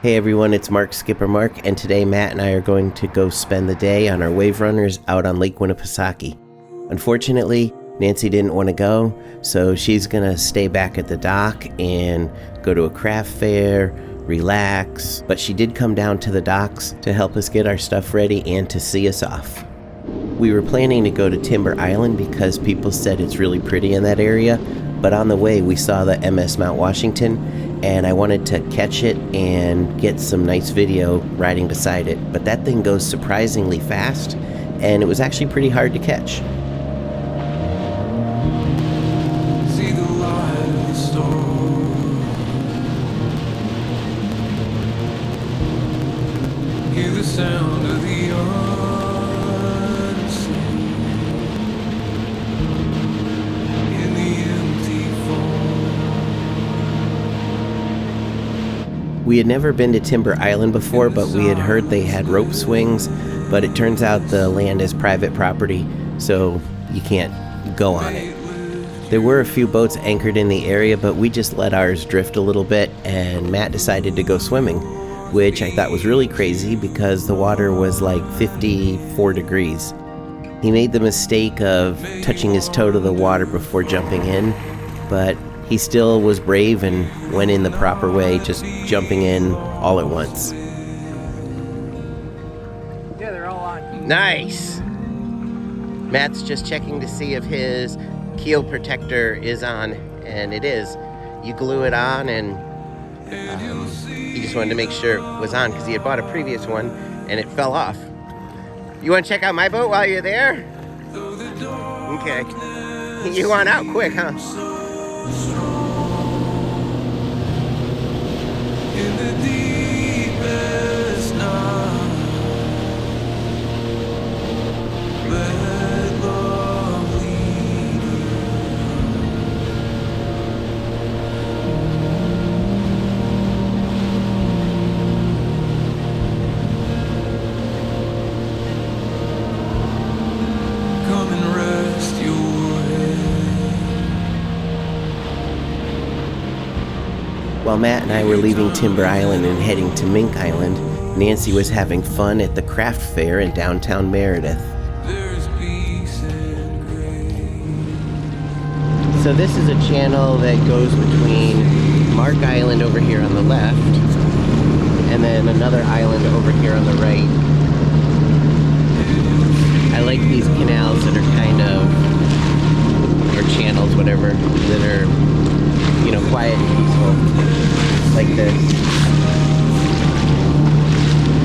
Hey everyone, it's Skipper Mark, and today Matt and I are going to go spend the day on our WaveRunners out on Lake Winnipesaukee. Unfortunately, Nancy didn't want to go, so she's gonna stay back at the dock and go to a craft fair, relax, but she did come down to the docks to help us get our stuff ready and to see us off. We were planning to go to Timber Island because people said it's really pretty in that area, but on the way we saw the MS Mount Washington, and I wanted to catch it and get some nice video riding beside it, but that thing goes surprisingly fast, and it was actually pretty hard to catch. See the light of the storm, hear the sound of the unseen in the empty fall. We had never been to Timber Island before, but we had heard they had rope swings, but it turns out the land is private property, so you can't go on it. There were a few boats anchored in the area, but we just let ours drift a little bit, and Matt decided to go swimming, which I thought was really crazy because the water was like 54 degrees. He made the mistake of touching his toe to the water before jumping in, but he still was brave and went in the proper way, just jumping in all at once. Yeah, they're all on. Nice! Matt's just checking to see if his keel protector is on, and it is. You glue it on, and he just wanted to make sure it was on because he had bought a previous one and it fell off. You want to check out my boat while you're there? Okay. You want out quick, huh? In the deepest night, let love lead you. Come and rest your head. While Matt and I were leaving Timber Island and heading to Mink Island, Nancy was having fun at the craft fair in downtown Meredith. There's peace and grace. So this is a channel that goes between Mark Island over here on the left and then another island over here on the right. I like these canals that are kind of, or channels, whatever, that are, you know, quiet and peaceful, like this.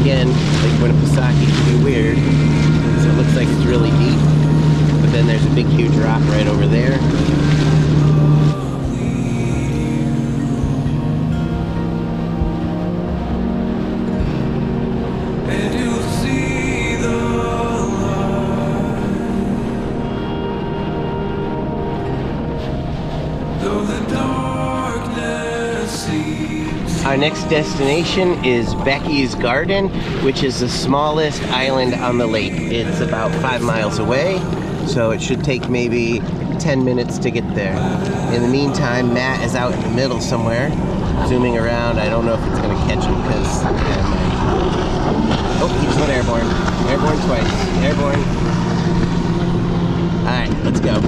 Again, Lake Winnipesaukee can be weird, so it looks like it's really deep, but then there's a big huge rock right over there. And you'll see the light, though the darkness seems. Our next destination is Becky's Garden, which is the smallest island on the lake. It's about 5 miles away, so it should take maybe 10 minutes to get there. In the meantime, Matt is out in the middle somewhere, zooming around. I don't know if it's going to catch him because... oh, he just went airborne. Airborne twice. Airborne. Alright, let's go.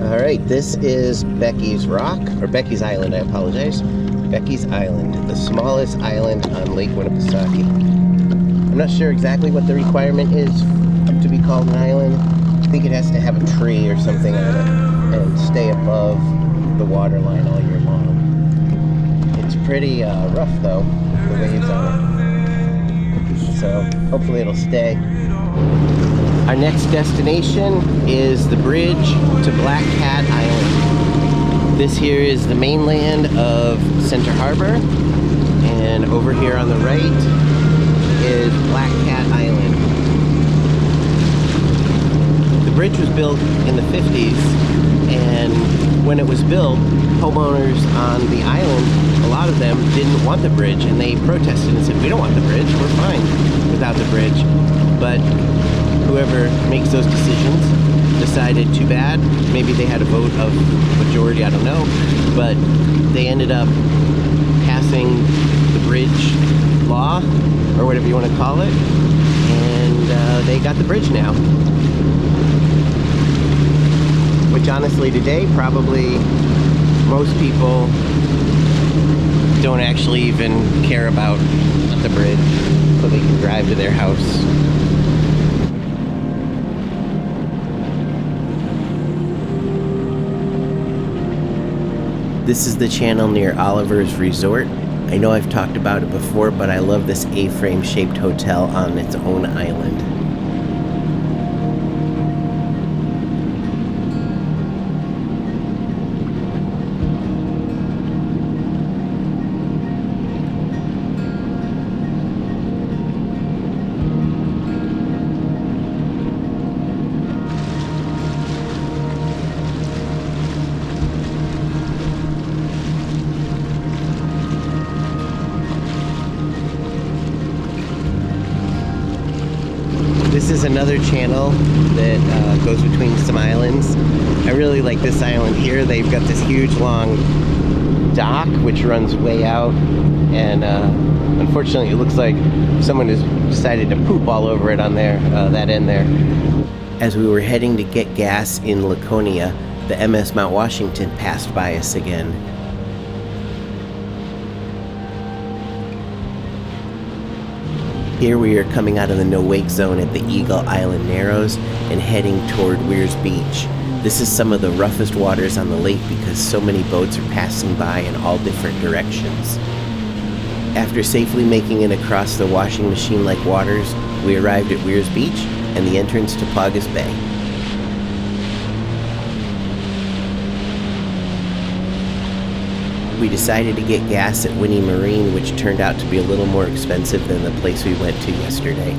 Alright, this is Becky's Rock, or Becky's Island, I apologize. Becky's Island, the smallest island on Lake Winnipesaukee. I'm not sure exactly what the requirement is to be called an island. I think it has to have a tree or something on it and stay above the water line all year long. It's pretty rough though, the waves on it. So hopefully it'll stay. Our next destination is the bridge to Black Cat Island. This here is the mainland of Center Harbor, and over here on the right is Black Cat Island. The bridge was built in the 50s, and when it was built, homeowners on the island, a lot of them didn't want the bridge, and they protested and said, we don't want the bridge, we're fine without the bridge. But whoever makes those decisions decided, too bad, maybe they had a vote of majority, I don't know, but they ended up passing the bridge law, or whatever you want to call it, and they got the bridge now. Which honestly today, probably most people don't actually even care about the bridge, so they can drive to their house. This is the channel near Oliver's Resort. I know I've talked about it before, but I love this A-frame shaped hotel on its own island. This is another channel that goes between some islands. I really like this island here. They've got this huge long dock which runs way out, and unfortunately it looks like someone has decided to poop all over it on there, that end there. As we were heading to get gas in Laconia, the MS Mount Washington passed by us again. Here we are coming out of the no-wake zone at the Eagle Island Narrows and heading toward Weirs Beach. This is some of the roughest waters on the lake because so many boats are passing by in all different directions. After safely making it across the washing machine-like waters, we arrived at Weirs Beach and the entrance to Paugus Bay. We decided to get gas at Winnie Marine, which turned out to be a little more expensive than the place we went to yesterday.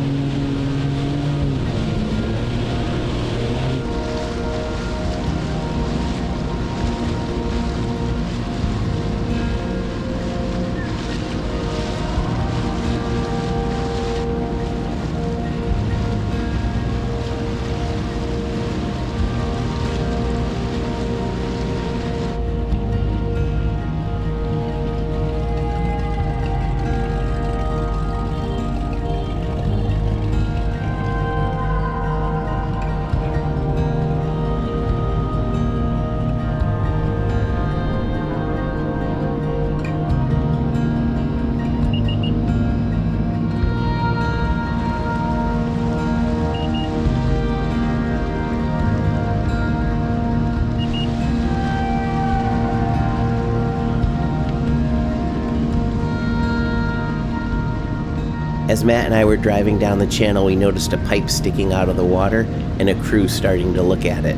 As Matt and I were driving down the channel, we noticed a pipe sticking out of the water and a crew starting to look at it.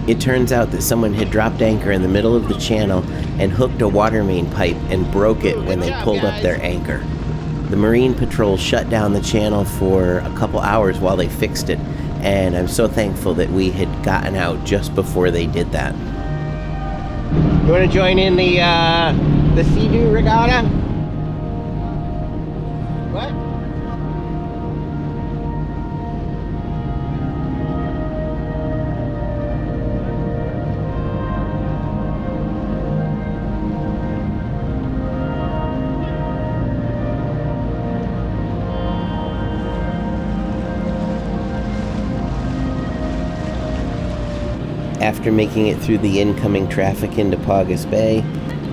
It turns out that someone had dropped anchor in the middle of the channel and hooked a water main pipe and broke it when they pulled up their anchor. The Marine Patrol shut down the channel for a couple hours while they fixed it, and I'm so thankful that we had gotten out just before they did that. You want to join in the Sea-Doo Regatta? What? After making it through the incoming traffic into Paugus Bay,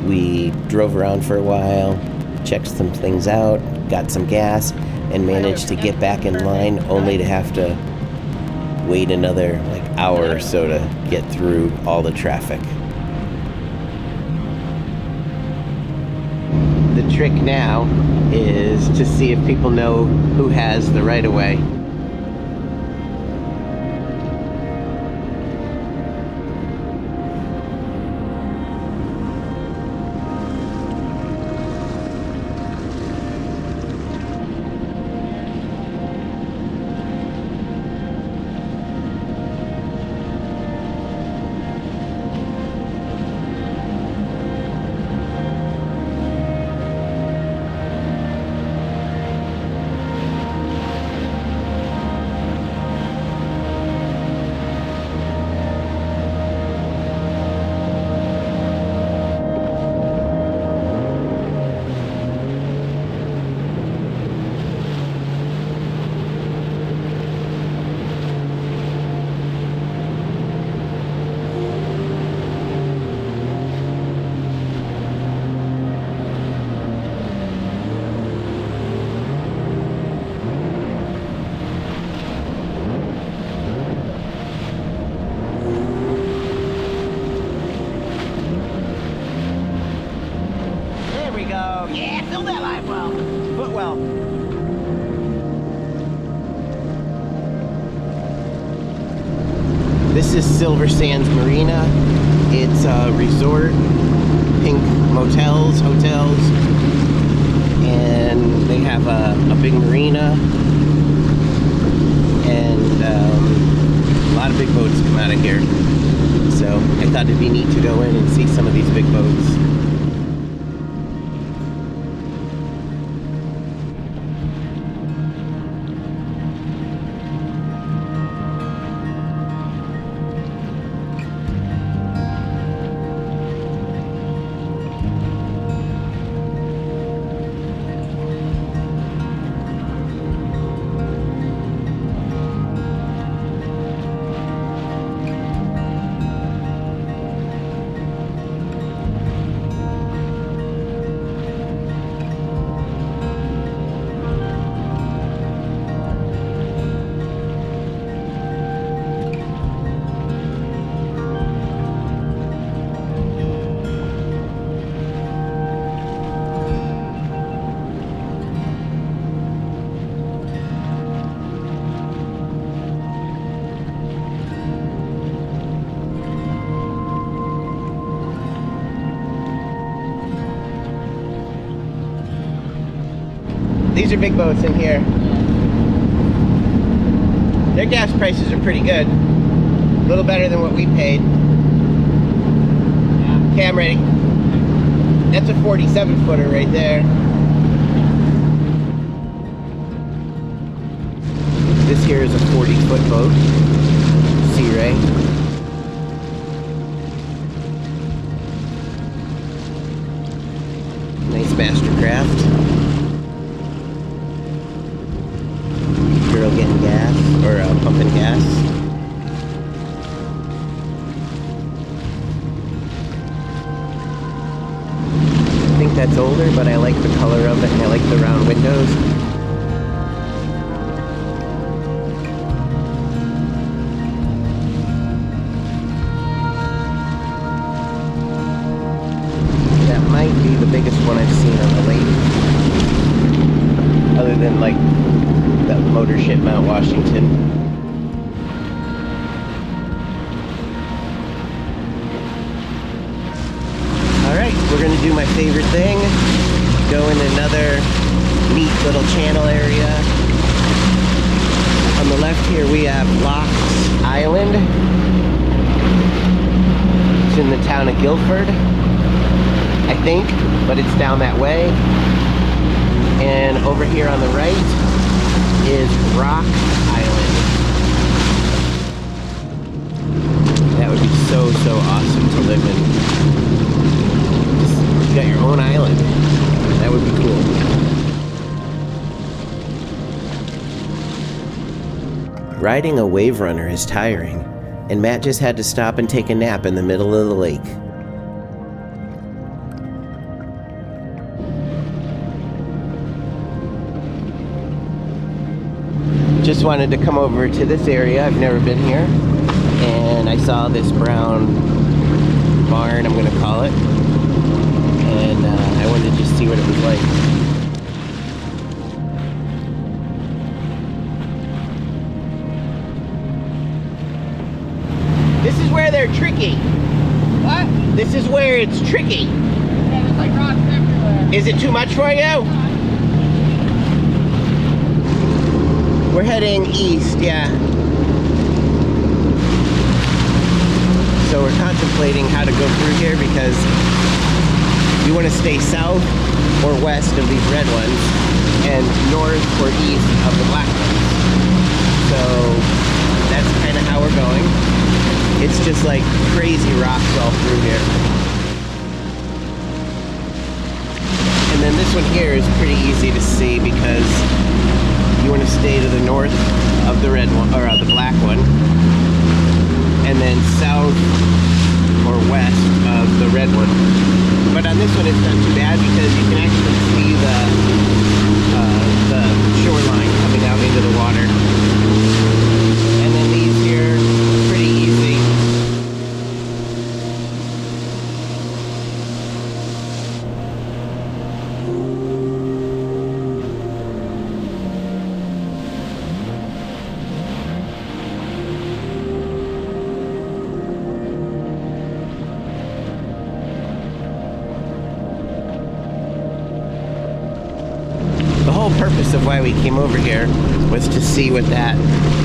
we drove around for a while, checked some things out, got some gas, and managed to get back in line only to have to wait another hour or so to get through all the traffic. The trick now is to see if people know who has the right-of-way. This is Silver Sands Marina. It's a resort, pink hotels, and they have a big marina, and a lot of big boats come out of here. So I thought it'd be neat to go in and see some of these big boats. These are big boats in here. Their gas prices are pretty good. A little better than what we paid. Okay, I'm ready. That's a 47-footer right there. This here is a 40-foot boat. Sea Ray. Nice Mastercraft. Girl getting gas, or pumping gas. I think that's older, but I like the color of it, and I like the round windows. That might be the biggest one I've seen on the lake, other than like that motor ship Mount Washington. Alright, we're gonna do my favorite thing. Go in another neat little channel area. On the left here we have Locks Island. It's in the town of Guilford, I think, but it's down that way. And over here on the right is Rock Island. That would be so awesome to live in. Just, you got your own island. That would be cool. Riding a WaveRunner is tiring, and Matt just had to stop and take a nap in the middle of the lake. Just wanted to come over to this area. I've never been here, and I saw this brown barn, I'm gonna call it, and I wanted to just see what it was like. This is where they're tricky. What? This is where it's tricky. Yeah, there's like rocks everywhere. Is it too much for you? We're heading east, yeah. So we're contemplating how to go through here because you want to stay south or west of these red ones and north or east of the black ones. So that's kind of how we're going. It's just like crazy rocks all through here. And then this one here is pretty easy to see because you want to stay to the north of the red one, or the black one, and then south or west of the red one. But on this one it's not too bad because you can actually see the shoreline coming out into the water. And then these here, pretty easy. of why we came over here was to see what that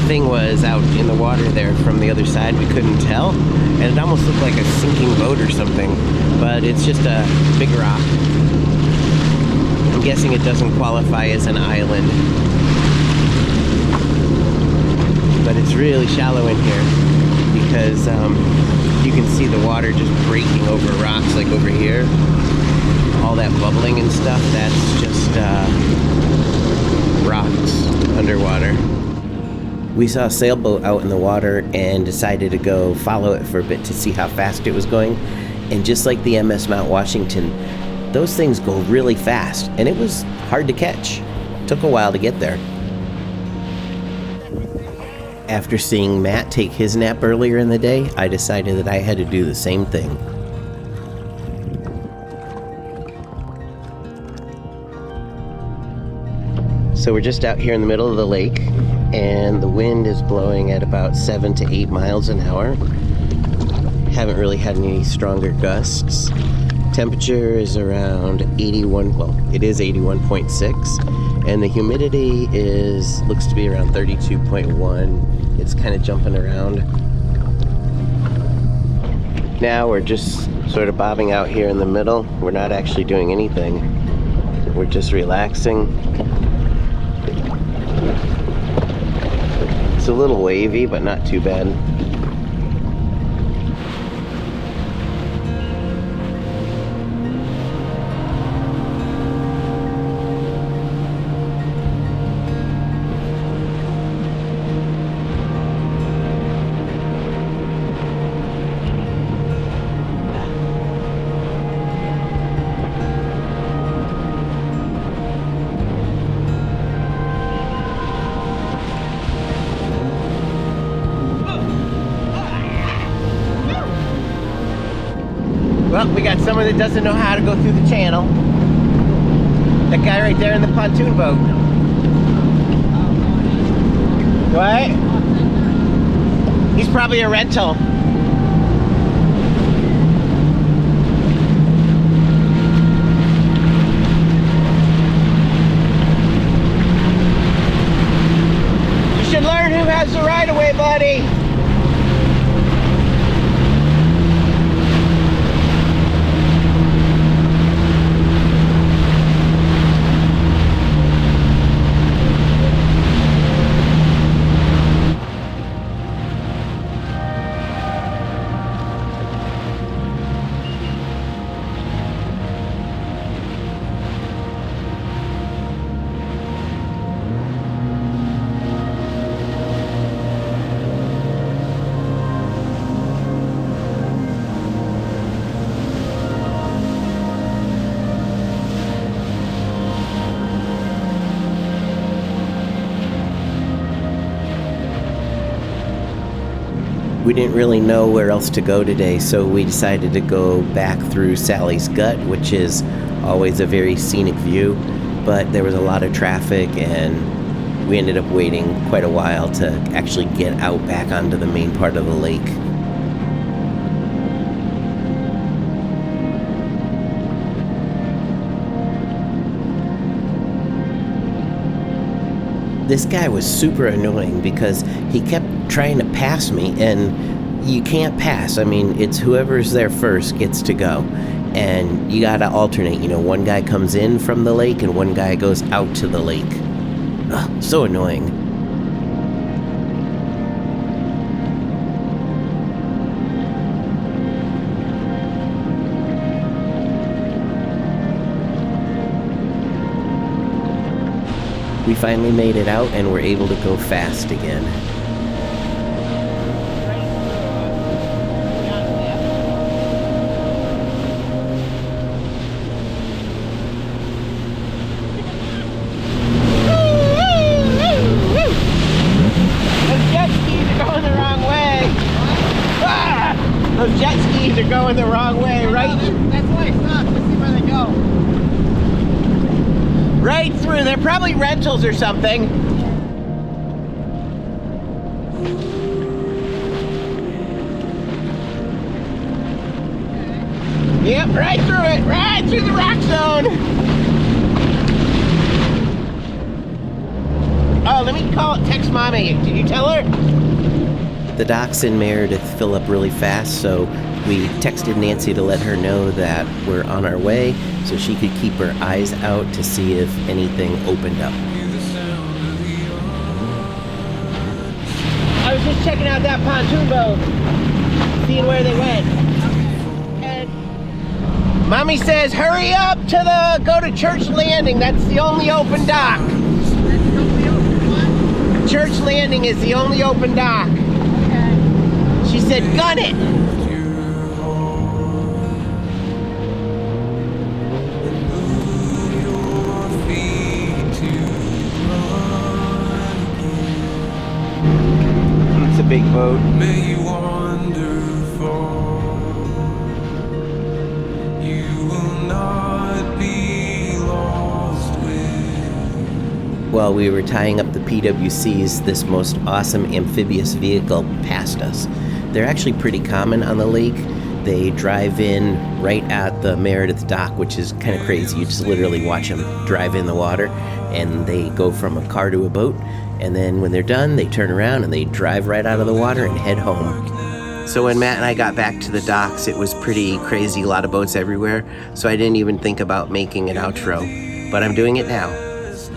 thing was out in the water there from the other side. We couldn't tell, and it almost looked like a sinking boat or something, but it's just a big rock. I'm guessing it doesn't qualify as an island, but it's really shallow in here because you can see the water just breaking over rocks like over here. All that bubbling and stuff, that's just rocks underwater. We saw a sailboat out in the water and decided to go follow it for a bit to see how fast it was going. And just like the MS Mount Washington, those things go really fast, and it was hard to catch. Took a while to get there. After seeing Matt take his nap earlier in the day, I decided that I had to do the same thing. So we're just out here in the middle of the lake, and the wind is blowing at about 7 to 8 miles an hour. Haven't really had any stronger gusts. Temperature is around 81, well, it is 81.6, and the humidity looks to be around 32.1. It's kind of jumping around. Now we're just sort of bobbing out here in the middle. We're not actually doing anything. We're just relaxing. It's a little wavy, but not too bad. Well, we got someone that doesn't know how to go through the channel. That guy right there in the pontoon boat. What? He's probably a rental. You should learn who has the right of way, buddy. We didn't really know where else to go today, so we decided to go back through Sally's Gut, which is always a very scenic view, but there was a lot of traffic and we ended up waiting quite a while to actually get out back onto the main part of the lake. This guy was super annoying because he kept trying to pass me, and you can't pass. I mean, it's whoever's there first gets to go. And you gotta alternate, you know, one guy comes in from the lake and one guy goes out to the lake. Ugh, so annoying. We finally made it out and were able to go fast again. Those jet skis are going the wrong way, right? That's why I stopped. Let's see where they go. Right through. They're probably rentals or something. Yep, right through it. Right through the rock zone. let me text Mommy. Did you tell her? The docks in Meredith fill up really fast, so we texted Nancy to let her know that we're on our way so she could keep her eyes out to see if anything opened up. I was just checking out that pontoon boat, seeing where they went. And Mommy says, hurry up to go to Church Landing. That's the only open dock. Church Landing is the only open dock. She said, gun it. It's a big boat. May you wander far. You will not be lost with. While we were tying up the PWCs, this most awesome amphibious vehicle passed us. They're actually pretty common on the lake. They drive in right at the Meredith dock, which is kind of crazy. You just literally watch them drive in the water, and they go from a car to a boat, and then when they're done, they turn around and they drive right out of the water and head home. So when Matt and I got back to the docks, it was pretty crazy, a lot of boats everywhere, so I didn't even think about making an outro, but I'm doing it now.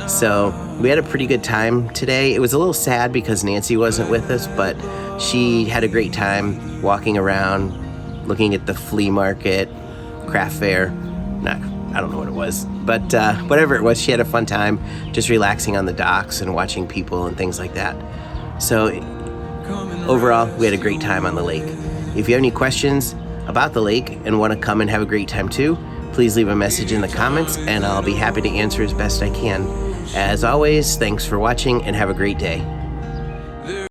So we had a pretty good time today. It was a little sad because Nancy wasn't with us, but she had a great time walking around, looking at the flea market, craft fair. I don't know what it was, but whatever it was, she had a fun time just relaxing on the docks and watching people and things like that. So overall, we had a great time on the lake. If you have any questions about the lake and want to come and have a great time too, please leave a message in the comments and I'll be happy to answer as best I can. As always, thanks for watching and have a great day.